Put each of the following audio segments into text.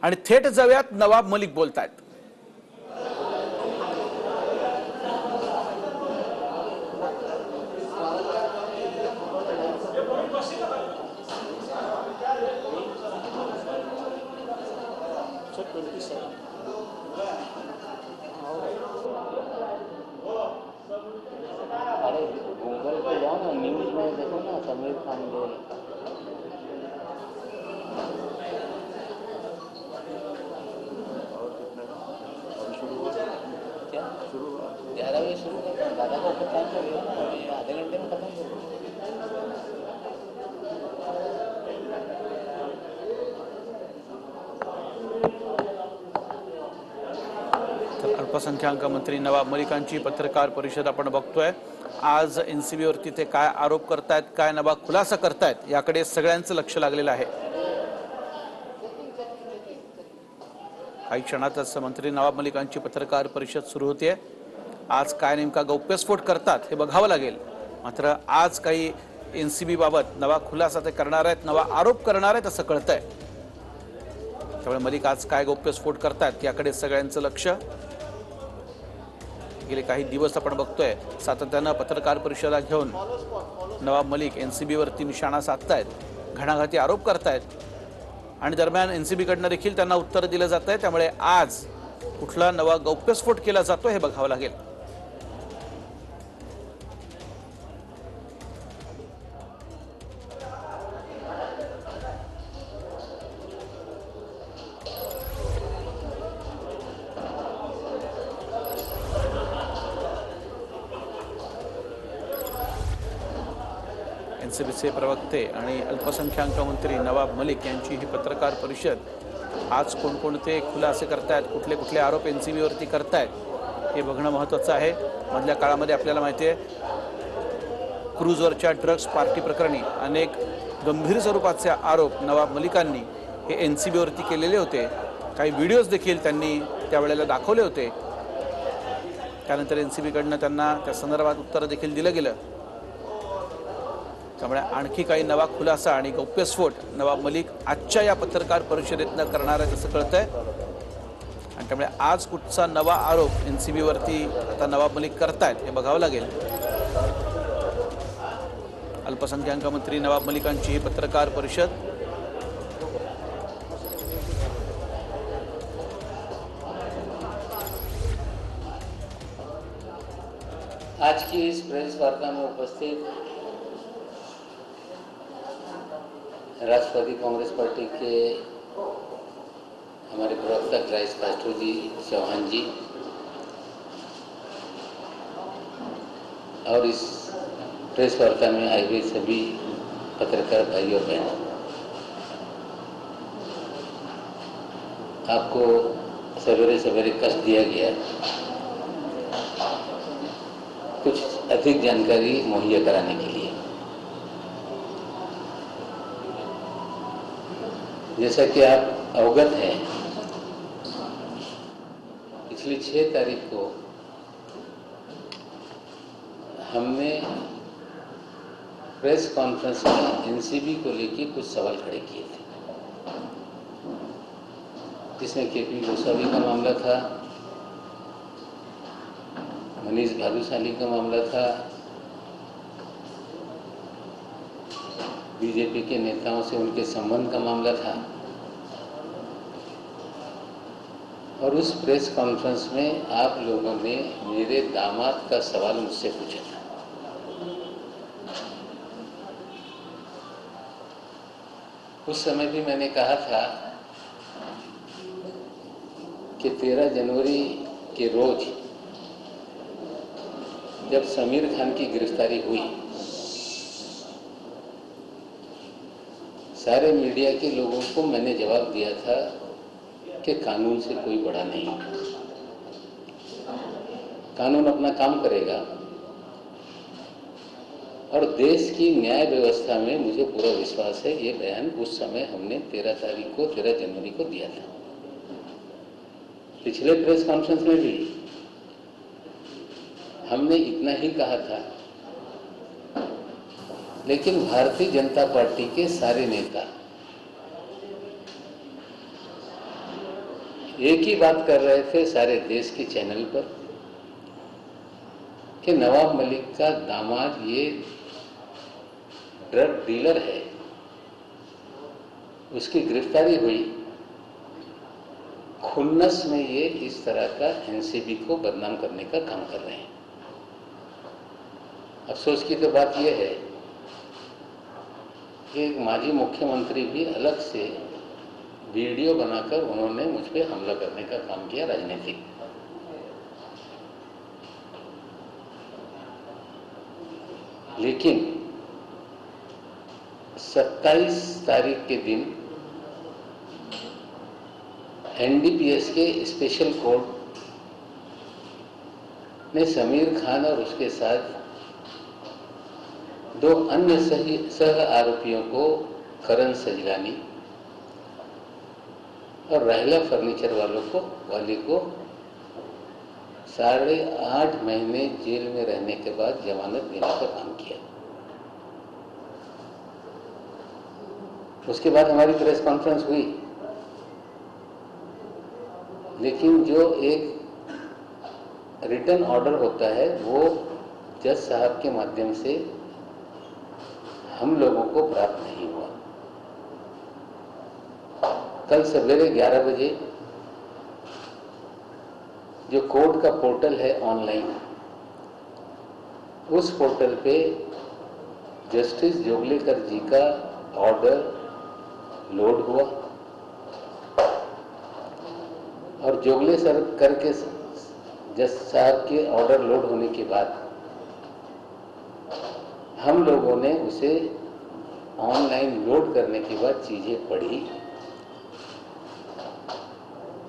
आणि थेट जाऊयात, नवाब मलिक बोलतायत। अरे गूगल पे जाओ ना, न्यूज में देखो ना, समीर खान बोल क्या शुरू 11 बजे शुरू करते हैं। दादा को ऊपर टाइम लगेगा ना, अभी आधे घंटे में खत्म करो। तर अल्पसंख्याक मंत्री नवाब मलिकांची पत्रकार परिषद आपण बघतोय। आज एनसीबी वरती ते काय आरोप करतायत, काय नवा खुलासा करतायत, याकडे सगळ्यांचं लक्ष लागलेलं आहे। काही क्षणातच मंत्री नवाब मलिकांची पत्रकार परिषद सुरू होते। आज काय नेमका गौप्यस्फोट करतात हे बघावं लागेल। मात्र आज काही एनसीबी बाबत नवा खुलासा ते करणार आहेत, नवा आरोप करणार आहेत असं कळतंय। त्यामुळे मलिक आज काय गौप्यस्फोट करतात याकडे सगळ्यांचं लक्ष। गेले काही दिवस आपण बघतोय सातत्यानं पत्रकार परिषदा घेऊन नवाब मलिक एनसीबी वरती निशाणा साधतायत, घणाघाती आरोप करतायत आणि दरम्यान एनसीबी कडनं देखील त्यांना उत्तर दिलं जात आहे। त्यामुळे आज कुठला नवा गौप्यस्फोट केला जातो हे बघावं लागेल। एनसीबीचे प्रवक्ते आणि अल्पसंख्याक मंत्री नवाब मलिक यांची ही पत्रकार परिषद। आज कोणकोणते खुलासे करतायत, कुठले कुठले आरोप एनसीबी वरती करतायत हे बघणं महत्त्वाचं आहे। मधल्या काळामध्ये आपल्याला माहिती आहे क्रूजवरच्या ड्रग्ज पार्टी प्रकरणी अनेक गंभीर स्वरूपाचे आरोप नवाब मलिकांनी हे एनसीबी वरती केलेले होते। काही व्हिडिओज देखील त्यांनी त्यावेळेला दाखवले होते। त्यानंतर एनसीबी कडनं त्यांना त्या संदर्भात उत्तर देखील दिलं गेलं। त्यामुळे आणखी काही नवा खुलासा आणि गौप्यस्फोट नवाब मलिक आजच्या या पत्रकार परिषदेतनं करणार आहेत असं कळतंय। आणि त्यामुळे आज कुठचा नवा आरोप एनसीबी वरती आता नवाब मलिक करतायत हे बघावं लागेल। अल्पसंख्याक मंत्री नवाब मलिकांची ही पत्रकार परिषद। आज की इस प्रेस वार्ता में उपस्थित राष्ट्रवादी कांग्रेस पार्टी के हमारे प्रवक्ता क्राइस्ट कास्ट्रो जी, चौहान जी और इस प्रेस वार्ता में आए हुए सभी पत्रकार भाई और बहनों, आपको सवेरे सवेरे कष्ट दिया गया कुछ अधिक जानकारी मुहैया कराने के लिए। जैसा कि आप अवगत हैं, पिछली 6 तारीख को हमने प्रेस कॉन्फ्रेंस में एनसीबी को लेकर कुछ सवाल खड़े किए थे, जिसमें केपी गोस्वामी का मामला था, मनीष भालूशाली का मामला था, बीजेपी के नेताओं से उनके संबंध का मामला था। और उस प्रेस कॉन्फ्रेंस में आप लोगों ने मेरे दामाद का सवाल मुझसे पूछा था। उस समय भी मैंने कहा था कि 13 जनवरी के रोज जब समीर खान की गिरफ्तारी हुई, सारे मीडिया के लोगों को मैंने जवाब दिया था कि कानून से कोई बड़ा नहीं, कानून अपना काम करेगा और देश की न्याय व्यवस्था में मुझे पूरा विश्वास है। ये बयान उस समय हमने 13 जनवरी को दिया था। पिछले प्रेस कॉन्फ्रेंस में भी हमने इतना ही कहा था, लेकिन भारतीय जनता पार्टी के सारे नेता एक ही बात कर रहे थे सारे देश के चैनल पर कि नवाब मलिक का दामाद ये ड्रग डीलर है, उसकी गिरफ्तारी हुई। खुन्नस में ये इस तरह का एनसीबी को बदनाम करने का काम कर रहे हैं। अफसोस की तो बात यह है कि एक माजी मुख्यमंत्री भी अलग से वीडियो बनाकर उन्होंने मुझ पे हमला करने का काम किया, राजनीतिक। लेकिन 27 तारीख के दिन एनडीपीएस के स्पेशल कोर्ट ने समीर खान और उसके साथ 2 अन्य सह आरोपियों को, करण सजलानी और रहला फर्नीचर वाले को 8.5 महीने जेल में रहने के बाद जमानत देने का काम किया। उसके बाद हमारी प्रेस कॉन्फ्रेंस हुई, लेकिन जो एक रिटन ऑर्डर होता है वो जज साहब के माध्यम से हम लोगों को प्राप्त नहीं हुआ। कल सवेरे 11 बजे जो कोर्ट का पोर्टल है ऑनलाइन, उस पोर्टल पे जस्टिस जोगलेकर जी का ऑर्डर लोड हुआ और जोगले सर करके जज साहब के ऑर्डर लोड होने के बाद हम लोगों ने उसे ऑनलाइन लोड करने के बाद चीज़ें पढ़ी।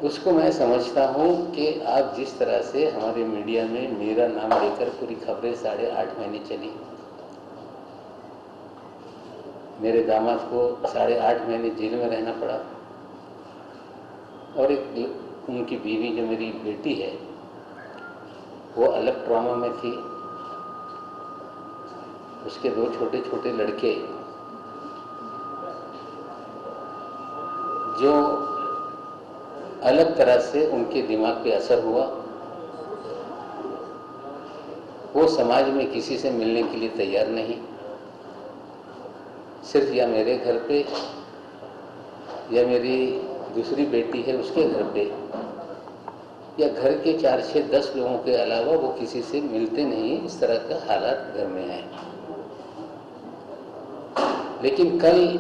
उसको मैं समझता हूँ कि आप जिस तरह से हमारे मीडिया में मेरा नाम लेकर पूरी खबरें 8.5 महीने चली, मेरे दामाद को 8.5 महीने जेल में रहना पड़ा और एक उनकी बीवी जो मेरी बेटी है वो अलग ट्रॉमा में थी, उसके 2 छोटे छोटे लड़के जो अलग तरह से उनके दिमाग पे असर हुआ, वो समाज में किसी से मिलने के लिए तैयार नहीं, सिर्फ या मेरे घर पे या मेरी दूसरी बेटी है उसके घर पे या घर के 4-6-10 लोगों के अलावा वो किसी से मिलते नहीं। इस तरह का हालात घर में है। लेकिन कल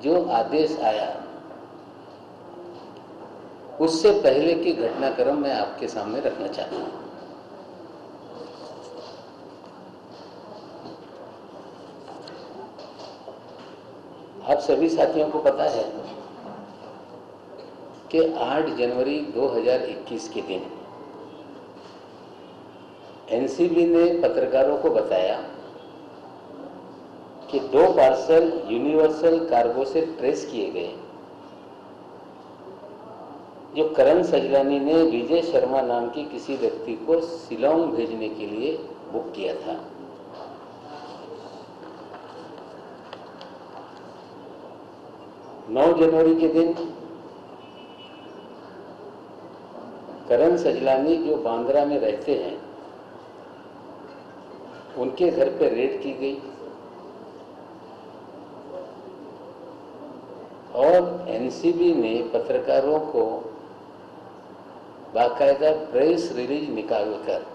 जो आदेश आया उससे पहले की घटनाक्रम मैं आपके सामने रखना चाहता हूं। आप सभी साथियों को पता है कि 8 जनवरी 2021 के दिन एनसीबी ने पत्रकारों को बताया कि 2 पार्सल यूनिवर्सल कार्गो से ट्रेस किए गए, जो करण सजलानी ने विजय शर्मा नाम की किसी व्यक्ति को शिलोंग भेजने के लिए बुक किया था। नौ जनवरी के दिन करण सजलानी जो बांद्रा में रहते हैं उनके घर पर रेड की गई और एनसीबी ने पत्रकारों को बाकायदा प्रेस रिलीज निकालकर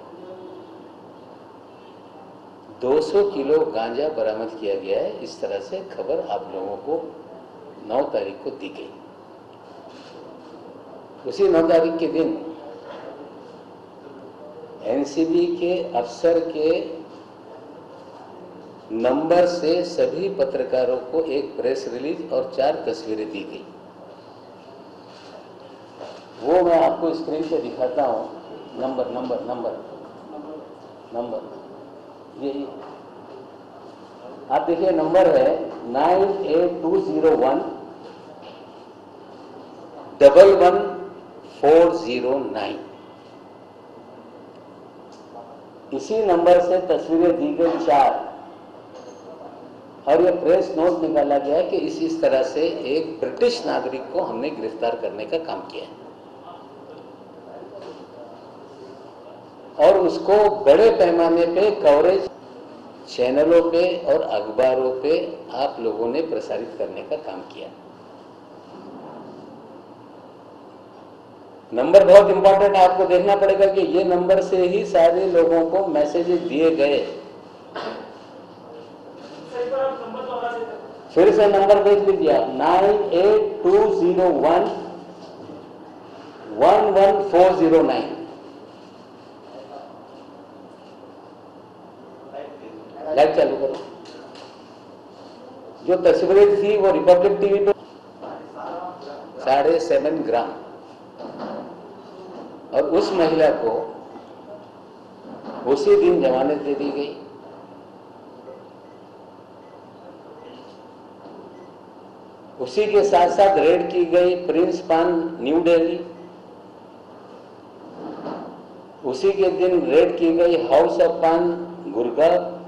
200 किलो गांजा बरामद किया गया है। इस तरह से खबर आप लोगों को 9 तारीख को दी गई। उसी 9 तारीख के दिन एनसीबी के अफसर के नंबर से सभी पत्रकारों को एक प्रेस रिलीज और 4 तस्वीरें दी गई। वो मैं आपको स्क्रीन पे दिखाता हूं। नंबर यही आप देखिए, नंबर है 98201 11409। इसी नंबर से तस्वीरें दी गई 4। और यह प्रेस नोट निकाला गया कि इस तरह से एक ब्रिटिश नागरिक को हमने गिरफ्तार करने का काम किया है और उसको बड़े पैमाने पे कवरेज चैनलों पे और अखबारों पे आप लोगों ने प्रसारित करने का काम किया। नंबर बहुत इंपॉर्टेंट है, आपको देखना पड़ेगा कि ये नंबर से ही सारे लोगों को मैसेजेस दिए गए। फिर से नंबर देख लीजिए आप, 9820111409। लाइव चालू करो। जो तस्वीरें थी वो रिपब्लिक टीवी पे 7.5 ग्राम, और उस महिला को उसी दिन जमानत दे दी गई। उसी के साथ साथ रेड की गई प्रिंस पान न्यू दिल्ली। उसी के दिन रेड की गई हाउस ऑफ पान गुड़गांव।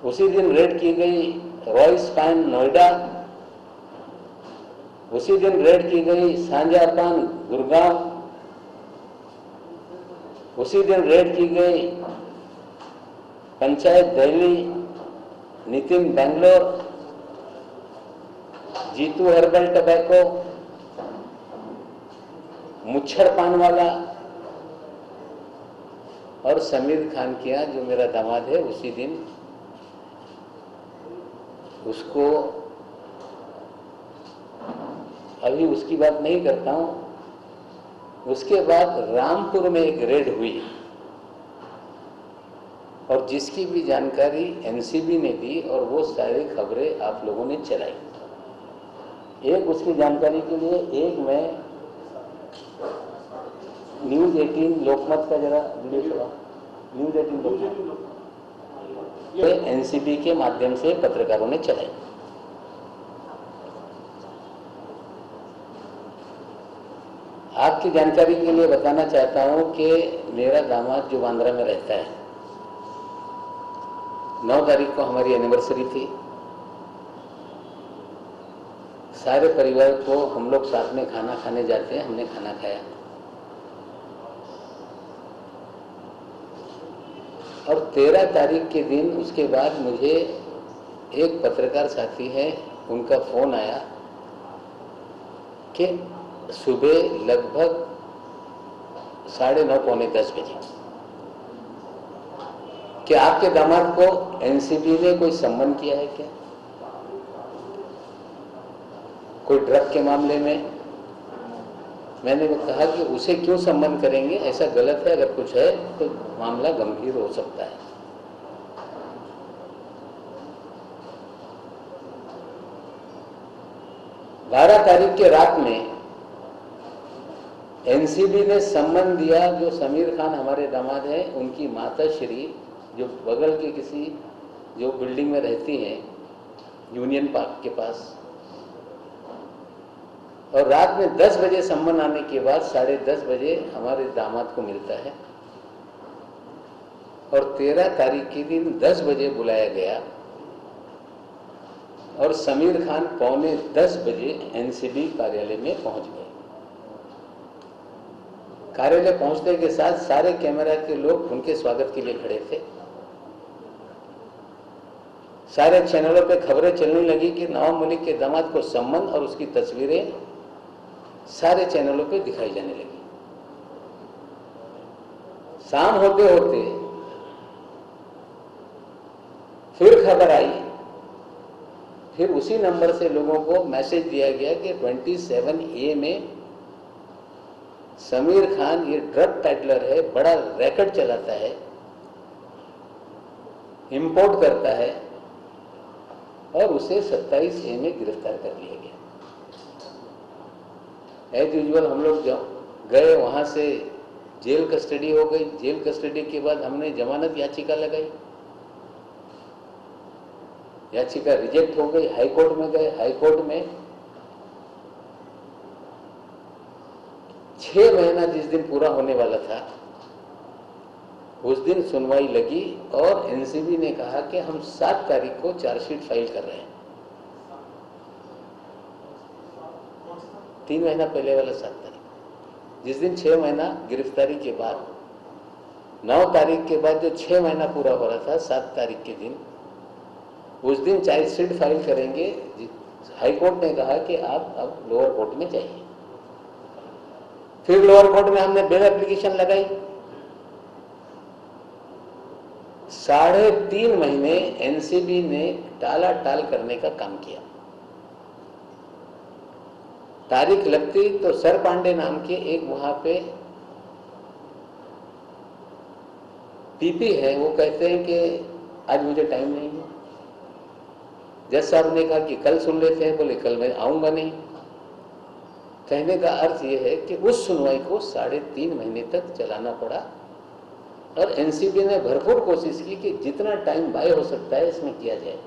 उसी दिन रेड की गई रॉयस पान नोएडा। उसी दिन रेड की गई सांझा पान गुड़गांव। उसी दिन रेड की गई पंचायत दिल्ली, नितिन बेंगलोर, जीतू हर्बल टबैको, मुच्छर पान वाला और समीर खान किया जो मेरा दामाद है। उसी दिन उसको, अभी उसकी बात नहीं करता हूं। उसके बाद रामपुर में एक रेड हुई और जिसकी भी जानकारी एनसीबी ने दी और वो सारी खबरें आप लोगों ने चलाई। एक उसकी जानकारी के लिए, एक मैं न्यूज 18 लोकमत का जरा वीडियो चला। न्यूज 18 लोकमत ये एनसीबी के माध्यम से पत्रकारों ने चलाई। आपकी जानकारी के लिए बताना चाहता हूं कि मेरा दामाद जो बांद्रा में रहता है, 9 तारीख को हमारी एनिवर्सरी थी। सारे परिवार को हम लोग साथ में खाना खाने जाते हैं, हमने खाना खाया और 13 तारीख के दिन उसके बाद मुझे एक पत्रकार साथी है, उनका फोन आया कि सुबह लगभग 9:30 पौने 10 बजे कि आपके दामाद को एनसीबी ने कोई सम्मन किया है क्या, कोई ड्रग के मामले में। मैंने कहा कि उसे क्यों सम्मन करेंगे, ऐसा गलत है, अगर कुछ है तो मामला गंभीर हो सकता है। बारह तारीख के रात में एनसीबी ने सम्मन दिया। जो समीर खान हमारे दामाद हैं, उनकी माता श्री जो बगल के किसी जो बिल्डिंग में रहती हैं यूनियन पार्क के पास, और रात में 10 बजे सम्मन आने के बाद 10:30 बजे हमारे दामाद को मिलता है और 13 तारीख के दिन 10 बजे बुलाया गया और समीर खान पौने 10 बजे एनसीबी कार्यालय में पहुंच गए। कार्यालय पहुंचने के साथ सारे कैमरा के लोग उनके स्वागत के लिए खड़े थे। सारे चैनलों पे खबरें चलने लगी कि नवाब मलिक के दामाद को सम्मन, और उसकी तस्वीरें सारे चैनलों पे दिखाई जाने लगी। शाम होते होते फिर खबर आई, फिर उसी नंबर से लोगों को मैसेज दिया गया कि 27A में समीर खान ये ड्रग पैडलर है, बड़ा रैकेट चलाता है, इंपोर्ट करता है, और उसे 27A में गिरफ्तार कर लिया गया। एज यूजुअल हम लोग गए, वहां से जेल कस्टडी हो गई। जेल कस्टडी के बाद हमने जमानत याचिका लगाई, याचिका रिजेक्ट हो गई। हाई कोर्ट में गए, हाई कोर्ट में 6 महीना जिस दिन पूरा होने वाला था उस दिन सुनवाई लगी और एनसीबी ने कहा कि हम 7 तारीख को चार्जशीट फाइल कर रहे हैं। 3 महीना पहले वाला 7 तारीख, जिस दिन 6 महीना गिरफ्तारी के बाद 9 तारीख के बाद जो 6 महीना पूरा हो रहा था, 7 तारीख के दिन, उस दिन चार्जशीट फाइल करेंगे। हाईकोर्ट ने कहा कि आप अब लोअर कोर्ट में जाइए। फिर लोअर कोर्ट में हमने बेल एप्लीकेशन लगाई। 3.5 महीने एनसीबी ने टाला-टाल करने का काम किया। तारीख लगती तो सर पांडे नाम के एक वहां पे पीपी है, वो कहते हैं कि आज मुझे टाइम नहीं है। जज साहब ने कहा कि कल सुन लेते हैं, बोले कल मैं आऊंगा नहीं। कहने का अर्थ यह है कि उस सुनवाई को 3.5 महीने तक चलाना पड़ा और एनसीबी ने भरपूर कोशिश की कि जितना टाइम बाय हो सकता है इसमें किया जाए,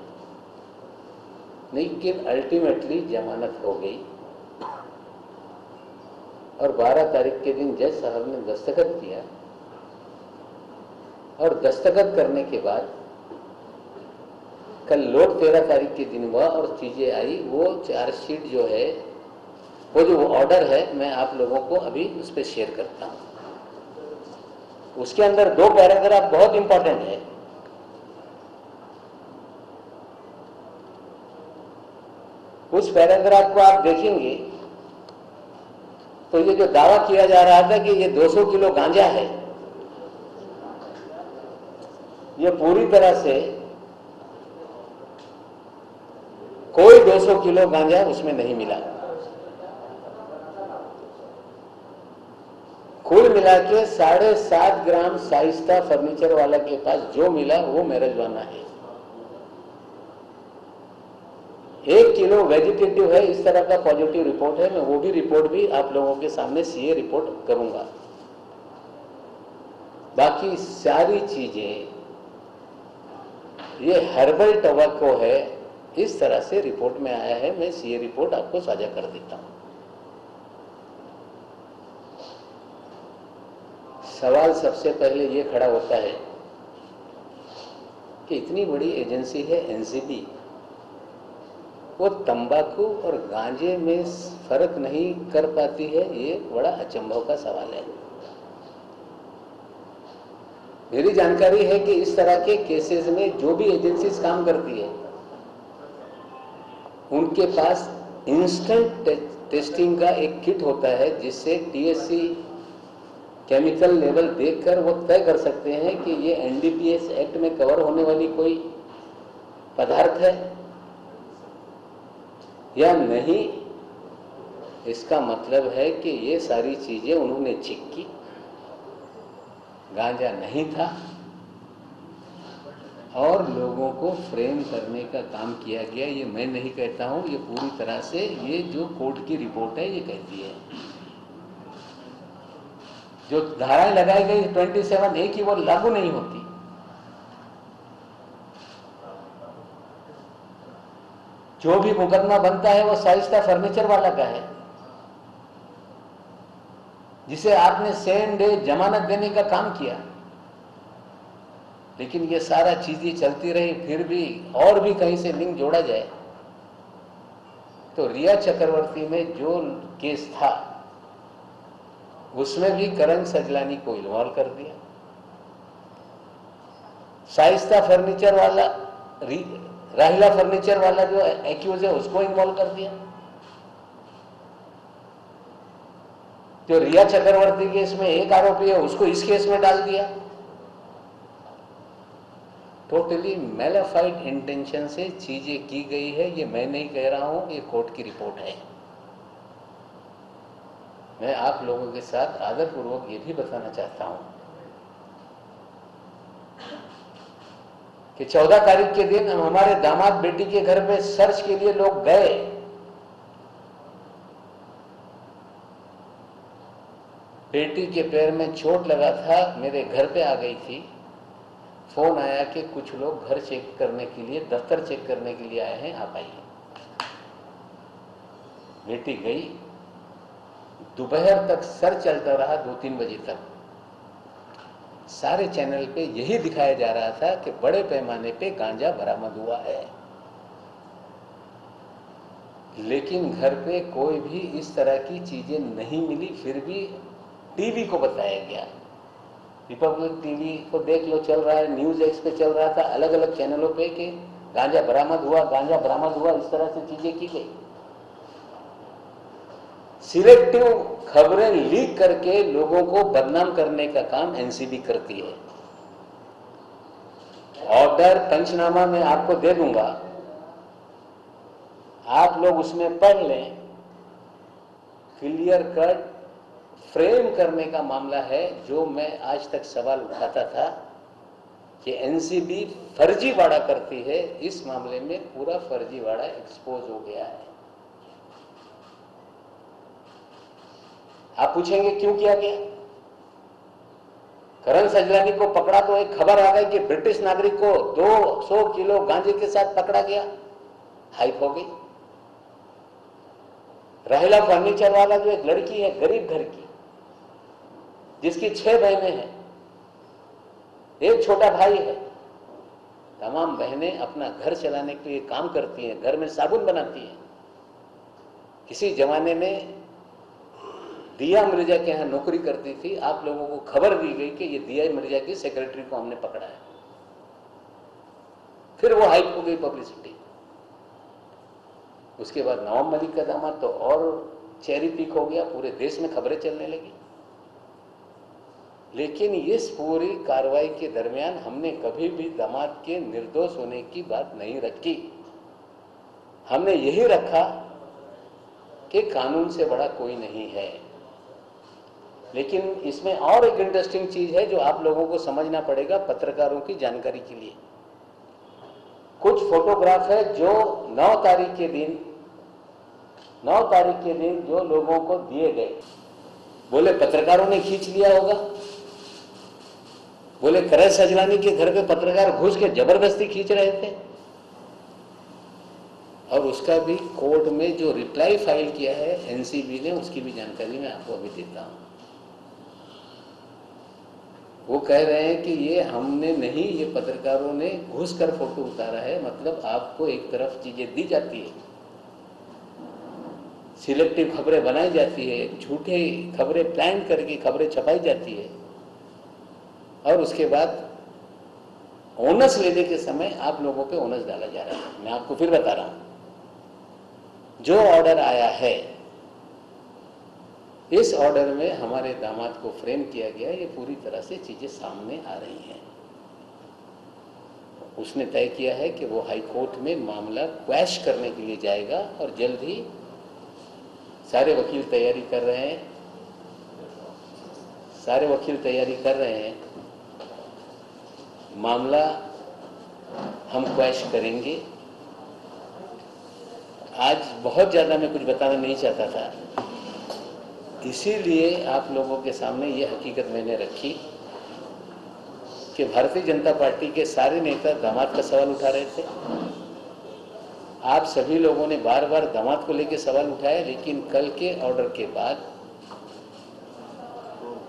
लेकिन अल्टीमेटली जमानत हो गई और 12 तारीख के दिन जज साहब ने दस्तखत किया और दस्तखत करने के बाद कल लोड 13 तारीख के दिन हुआ और चीजें आई। वो चार्जशीट जो है, वो जो ऑर्डर है, मैं आप लोगों को अभी उस पर शेयर करता हूं। उसके अंदर 2 पैराग्राफ बहुत इंपॉर्टेंट है। उस पैराग्राफ को आप देखेंगे तो ये जो दावा किया जा रहा था कि ये 200 किलो गांजा है, ये पूरी तरह से कोई 200 किलो गांजा उसमें नहीं मिला। कुल मिला के 7.5 ग्राम शाइस्ता फर्नीचर वाला के पास जो मिला वो मैरिजुआना है। 1 किलो वेजिटेटिव है, इस तरह का पॉजिटिव रिपोर्ट है। मैं वो भी रिपोर्ट भी आप लोगों के सामने सीए रिपोर्ट करूंगा। बाकी सारी चीजें, ये हर्बल टबैको है, इस तरह से रिपोर्ट में आया है। मैं सीए रिपोर्ट आपको साझा कर देता हूं। सवाल सबसे पहले ये खड़ा होता है कि इतनी बड़ी एजेंसी है एनसीबी, वो तंबाकू और गांजे में फर्क नहीं कर पाती है। ये बड़ा अचंभव का सवाल है। मेरी जानकारी है कि इस तरह के केसेस में जो भी एजेंसीज काम करती है, उनके पास इंस्टेंट टेस्टिंग का एक किट होता है, जिससे टीएससी केमिकल लेवल देखकर वो तय कर सकते हैं कि ये एनडीपीएस एक्ट में कवर होने वाली कोई पदार्थ है या नहीं। इसका मतलब है कि ये सारी चीजें उन्होंने चेक की, गांजा नहीं था और लोगों को फ्रेम करने का काम किया गया। ये मैं नहीं कहता हूं, ये पूरी तरह से ये जो कोर्ट की रिपोर्ट है ये कहती है। जो धाराएं लगाई गई 27A की, वो लागू नहीं होती। जो भी मुकदमा बनता है वो शाइस्ता फर्नीचर वाला का है, जिसे आपने सेम डे जमानत देने का काम किया। लेकिन ये सारा चीजें चलती रही, फिर भी और भी कहीं से लिंक जोड़ा जाए तो रिया चक्रवर्ती में जो केस था उसमें भी करण सजलानी को इन्वॉल्व कर दिया। शाइस्ता फर्नीचर वाला, राहिला फर्नीचर वाला जो एक्यूज है उसको इन्वॉल्व कर दिया। जो रिया चक्रवर्ती केस में एक आरोपी है उसको इस केस में डाल दिया। टोटली मैलिफाइड इंटेंशन से चीजें की गई है। ये मैं नहीं कह रहा हूं, ये कोर्ट की रिपोर्ट है। मैं आप लोगों के साथ आदरपूर्वक ये भी बताना चाहता हूं कि 14 तारीख के दिन हमारे दामाद बेटी के घर पे सर्च के लिए लोग गए। बेटी के पैर में चोट लगा था, मेरे घर पे आ गई थी। फोन आया कि कुछ लोग घर चेक करने के लिए, दफ्तर चेक करने के लिए आए हैं, आप आइए। बेटी गई। दोपहर तक सर चलता रहा, 2-3 बजे तक। सारे चैनल पे यही दिखाया जा रहा था कि बड़े पैमाने पे गांजा बरामद हुआ है, लेकिन घर पे कोई भी इस तरह की चीजें नहीं मिली। फिर भी टीवी को बताया गया, रिपब्लिक टीवी को देख लो, चल रहा है, न्यूज एक्स पे चल रहा था, अलग अलग चैनलों पे कि गांजा बरामद हुआ, गांजा बरामद हुआ, इस तरह से चीजें की गई। सिलेक्टिव खबरें लीक करके लोगों को बदनाम करने का काम एनसीबी करती है। ऑर्डर पंचनामा में आपको दे दूंगा, आप लोग उसमें पढ़ लें। क्लियर कट फ्रेम करने का मामला है। जो मैं आज तक सवाल उठाता था कि एनसीबी फर्जीवाड़ा करती है, इस मामले में पूरा फर्जीवाड़ा एक्सपोज हो गया है। आप पूछेंगे क्यों किया गया? करण सजलानी को पकड़ा तो एक खबर आ गई कि ब्रिटिश नागरिक को 200 किलो गांजे के साथ पकड़ा गया, हाइप हो गई। राहिला फर्नीचर वाला जो एक लड़की है गरीब घर की, जिसकी 6 बहनें हैं, एक छोटा भाई है, तमाम बहनें अपना घर चलाने के लिए काम करती हैं, घर में साबुन बनाती हैं। किसी जमाने में दिया मिर्जा के यहाँ नौकरी करती थी, आप लोगों को खबर दी गई कि ये दिया मिर्जा की सेक्रेटरी को हमने पकड़ा है। फिर वो हाइप हो गई पब्लिसिटी। उसके बाद नवाब मलिक का दामाद तो और चेरी पिक हो गया, पूरे देश में खबरें चलने लगी। लेकिन इस पूरी कार्रवाई के दरमियान हमने कभी भी दामाद के निर्दोष होने की बात नहीं रखी। हमने यही रखा कि कानून से बड़ा कोई नहीं है। लेकिन इसमें और एक इंटरेस्टिंग चीज है जो आप लोगों को समझना पड़ेगा पत्रकारों की जानकारी के लिए। कुछ फोटोग्राफ है जो 9 तारीख के दिन जो लोगों को दिए गए, बोले पत्रकारों ने खींच लिया होगा, बोले करण सजलानी के घर पे पत्रकार घुस के जबरदस्ती खींच रहे थे। और उसका भी कोर्ट में जो रिप्लाई फाइल किया है एनसीबी ने, उसकी भी जानकारी मैं आपको अभी देता हूं। वो कह रहे हैं कि ये हमने नहीं, ये पत्रकारों ने घुसकर फोटो उतारा है। मतलब आपको एक तरफ चीजें दी जाती है, सिलेक्टिव खबरें बनाई जाती है, झूठे खबरें प्लान करके खबरें छपाई जाती है, और उसके बाद ओनस लेने के समय आप लोगों पे ओनस डाला जा रहा है। मैं आपको फिर बता रहा हूं, जो ऑर्डर आया है, इस ऑर्डर में हमारे दामाद को फ्रेम किया गया। ये पूरी तरह से चीजें सामने आ रही हैं। उसने तय किया है कि वो हाई कोर्ट में मामला क्वैश करने के लिए जाएगा, और जल्द ही सारे वकील तैयारी कर रहे हैं, मामला हम क्वैश करेंगे। आज बहुत ज्यादा मैं कुछ बताना नहीं चाहता था, इसीलिए आप लोगों के सामने ये हकीकत मैंने रखी कि भारतीय जनता पार्टी के सारे नेता दामाद का सवाल उठा रहे थे। आप सभी लोगों ने बार बार दामाद को लेकर सवाल उठाया, लेकिन कल के ऑर्डर के बाद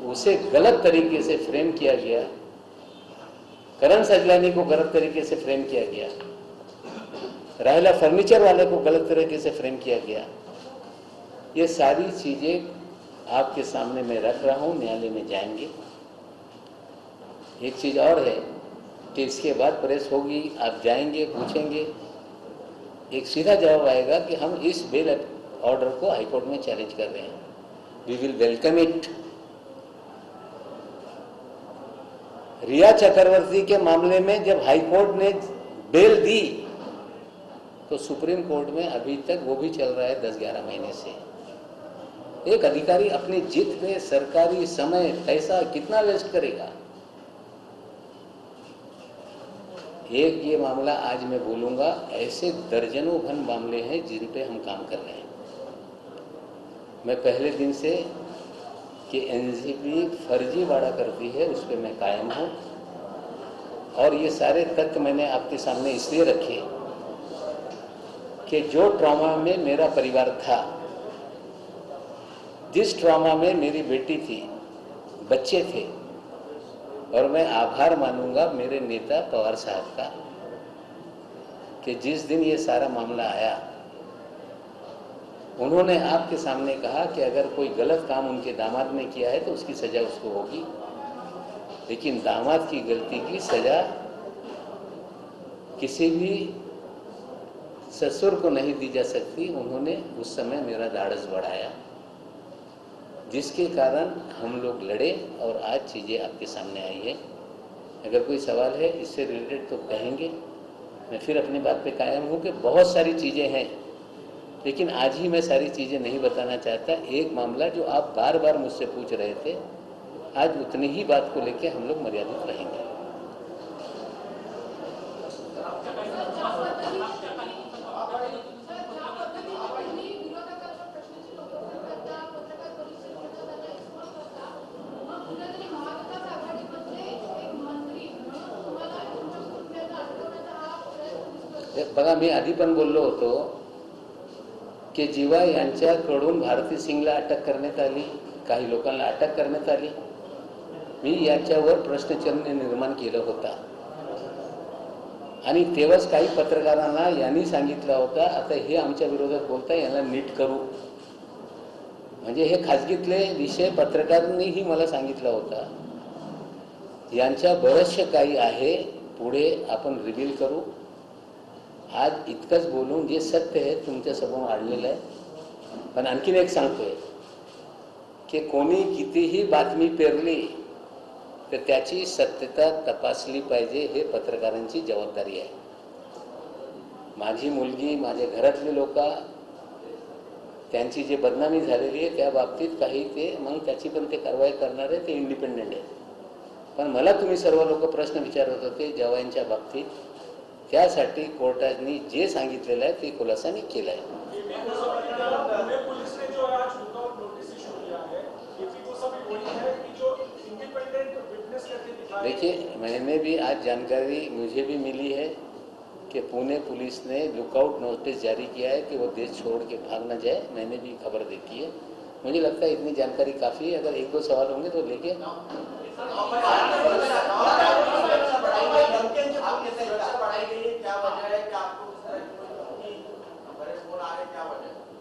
उसे गलत तरीके से फ्रेम किया गया, करण सजलानी को गलत तरीके से फ्रेम किया गया, राहिला फर्नीचर वाले को गलत तरीके से फ्रेम किया गया। ये सारी चीजें आपके सामने मैं रख रहा हूं, न्यायालय में जाएंगे। एक चीज और है कि इसके बाद प्रेस होगी, आप जाएंगे, पूछेंगे, एक सीधा जवाब आएगा कि हम इस बेल ऑर्डर को हाईकोर्ट में चैलेंज कर रहे हैं। We will welcome it. Rhea Chakraborty के मामले में जब हाईकोर्ट ने बेल दी तो सुप्रीम कोर्ट में अभी तक वो भी चल रहा है 10-11 महीने से। एक अधिकारी अपनी जिद पे सरकारी समय, पैसा कितना वेस्ट करेगा? एक ये मामला आज मैं बोलूंगा, ऐसे दर्जनों भन मामले हैं जिन पे हम काम कर रहे हैं। मैं पहले दिन से कि एनसीबी फर्जीवाड़ा करती है उस पर मैं कायम हूं, और ये सारे तथ्य मैंने आपके सामने इसलिए रखे कि जो ट्रॉमा में मेरा परिवार था, जिस ट्रॉमा में मेरी बेटी थी, बच्चे थे, और मैं आभार मानूंगा मेरे नेता पवार साहब का कि जिस दिन ये सारा मामला आया उन्होंने आपके सामने कहा कि अगर कोई गलत काम उनके दामाद ने किया है तो उसकी सजा उसको होगी, लेकिन दामाद की गलती की सजा किसी भी ससुर को नहीं दी जा सकती। उन्होंने उस समय मेरा धाड़स बढ़ाया, जिसके कारण हम लोग लड़े और आज चीज़ें आपके सामने आई है। अगर कोई सवाल है इससे रिलेटेड तो कहेंगे। मैं फिर अपनी बात पे कायम हूँ कि बहुत सारी चीज़ें हैं, लेकिन आज ही मैं सारी चीज़ें नहीं बताना चाहता। एक मामला जो आप बार बार मुझसे पूछ रहे थे, आज उतनी ही बात को लेकर हम लोग मर्यादित रहेंगे। बघा, मी आधी पण बोललो होतो की जेव्हा यांच्याकडून भारती सिंगला अटक करण्यात आली, काही लोकांना अटक करण्यात आली, मी याच्यावर प्रश्नचिन्ह निर्माण केलं होता आणि तेव्हाच काही पत्रकारांना यांनी सांगितलं होता आता हे आमच्या विरोधात बोलताय, यांना नीट करू. म्हणजे हे खाजगीतले विषय पत्रकारांनीही मला सांगितलं होता, यांच्या बरेचसे काही आहे पुढे आपण रिव्हील करू. आज इतकंच बोलून जे सत्य आहे तुमच्यासमोर आणलेलं आहे. पण आणखीन एक सांगतोय की कोणी कितीही बातमी पेरली तर त्याची सत्यता तपासली पाहिजे, हे पत्रकारांची जबाबदारी आहे. माझी मुलगी, माझ्या घरातले लोक, त्यांची जे बदनामी झालेली आहे त्या बाबतीत काही ते मग त्याची पण ते कारवाई करणार आहे, ते इंडिपेंडेंट आहे. पण मला तुम्ही सर्व लोक प्रश्न विचारत होते जवायांच्या बाबतीत, त्यासाठी कोर्टाने जे सांगितलेलं आहे ते खुलासाने केलं आहे. देखिए, मैंने भी आज जानकारी मुझे भी मिली है कि पुणे पुलिस ने लुकआउट नोटिस जारी किया है कि वो देश छोड़ के भाग न जाए. मैंने भी खबर देखी है. मुझे लगता है इतनी जानकारी काफ़ी है. अगर एक दो सवाल होंगे तो लेके.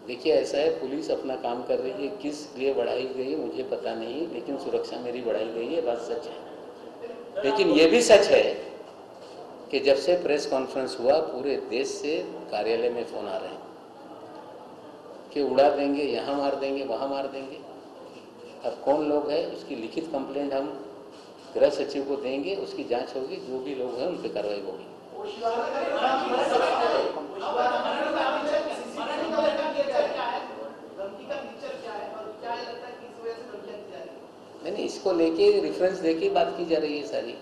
देखिए, ऐसा है, पुलिस अपना काम कर रही है. किस लिए बढ़ाई गई मुझे पता नहीं, लेकिन सुरक्षा मेरी बढ़ाई गई है, बात सच है. लेकिन ये भी सच है कि जब से प्रेस कॉन्फ्रेंस हुआ पूरे देश से कार्यालय में फ़ोन आ रहे हैं कि उड़ा देंगे, यहाँ मार देंगे, वहाँ मार देंगे. अब कौन लोग हैं उसकी लिखित कंप्लेंट हम गृह सचिव को देंगे, उसकी जांच होगी, जो भी लोग हैं उन पर कार्रवाई होगी. नहीं, इसको लेके रेफरेंस देके बात की जा रही है सारी.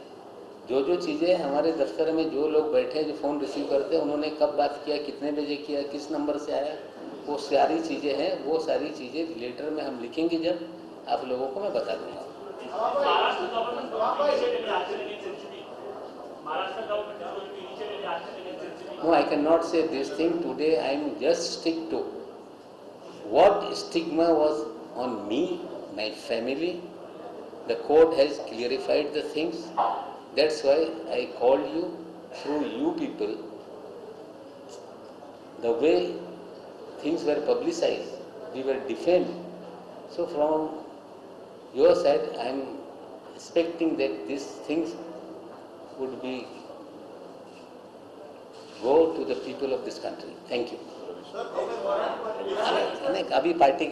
जो जो चीज़ें हमारे दफ्तर में जो लोग बैठे जो फ़ोन रिसीव करते हैं उन्होंने कब बात किया, कितने बजे किया, किस नंबर से आया, वो सारी चीज़ें हैं. वो सारी चीज़ें लेटर में हम लिखेंगे, जब आप लोगों को मैं बता दूँगा. No, I cannot say this thing today. I am just stick to what stigma was on me, my family. The court has clarified the things. That's why I called you through you people. The way things were publicized, we were defamed. So from your side, I am expecting that these things would be go to the people of this country. Thank you. अभी party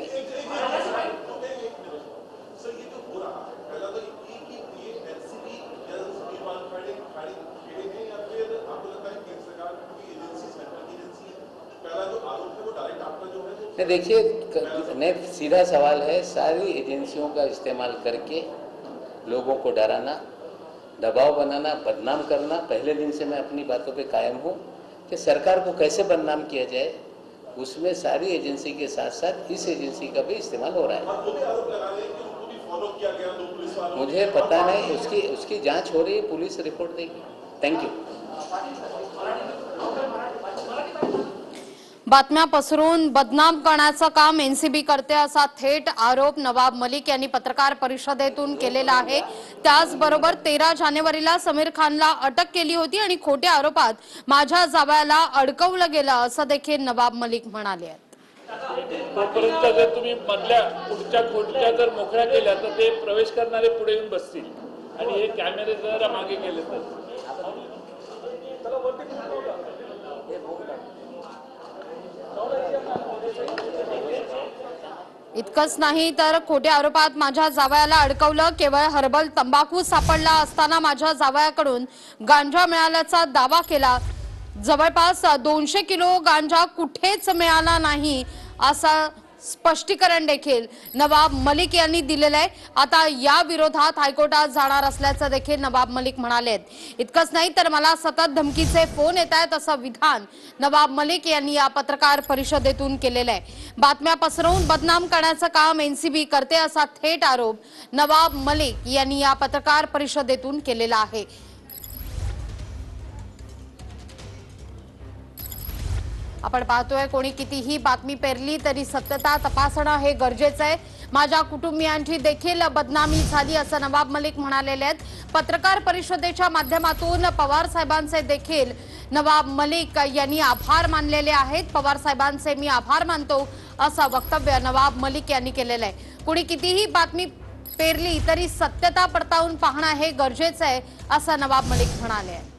नहीं, देखिए, नहीं, सीधा सवाल है. सारी एजेंसियों का इस्तेमाल करके लोगों को डराना, दबाव बनाना, बदनाम करना. पहले दिन से मैं अपनी बातों पे कायम हूँ कि सरकार को कैसे बदनाम किया जाए, उसमें सारी एजेंसी के साथ साथ इस एजेंसी का भी इस्तेमाल हो रहा है. मुझे पता नहीं, उसकी जांच हो रही है, पुलिस रिपोर्ट देगी. Thank you. बातम्या पसरवून बदनाम करण्याचं काम एनसीबी करते असा थेट आरोप नवाब मलिक यांनी पत्रकार परिषदेतून केलेला आहे। त्याचबरोबर 13 जानेवारीला समीर खानला अटक केली होती आणि खोट्या आरोपात माझ्या जावयाला अडकवलं गेलं असं देखील नवाब मलिक म्हणाले आहेत। तोपर्यंत जर तुम्ही मधल्या पुढच्या खोडच्या जर मोकळ्या केल्या तर ते प्रवेश करणारे पुढे येऊन बसतील आणि हे कॅमेरे जर मागे गेले तर इतकंच नाही तर खोट्या आरोपात माझ्या जावयाला अडकवलं, केवळ हर्बल तंबाखू सापडला असताना माझ्या जावयाकडून गांजा मिळाल्याचा दावा केला। जवळपास 200 किलो गांजा कुठेच मिळाला नाही असं स्पष्टीकरण देखील नवाब मलिक यांनी दिलेलं आहे। आता या विरोधात हायकोर्टात जाणार असल्याचं देखील नवाब मलिक म्हणाले। इतकंच नाही तर मला सतत धमकीचे फोन येत आहेत असं विधान नवाब मलिक यांनी या पत्रकार परिषदेतून केलेलं आहे। बातम्या पसरवून बदनाम करण्याचं काम एनसीबी करते असा थेट आरोप नवाब मलिक यांनी या पत्रकार परिषदेतून केलेला आहे। आपण पाहतोय कोणी कितीही बातमी पेरली तरी सत्यता तपासणं हे गरजेचं आहे। माझ्या कुटुंबियांची देखील बदनामी झाली असं नवाब मलिक म्हणालेले आहेत। पत्रकार परिषदेच्या माध्यमातून पवार साहेबांचे देखील नवाब मलिक यांनी आभार मानलेले आहेत। पवार साहेबांचे मी आभार मानतो असं वक्तव्य नवाब मलिक यांनी केलेलं आहे। कोणी कितीही बातमी पेरली तरी सत्यता पडताळून पाहणं हे गरजेचं आहे असं नवाब मलिक म्हणाले आहेत।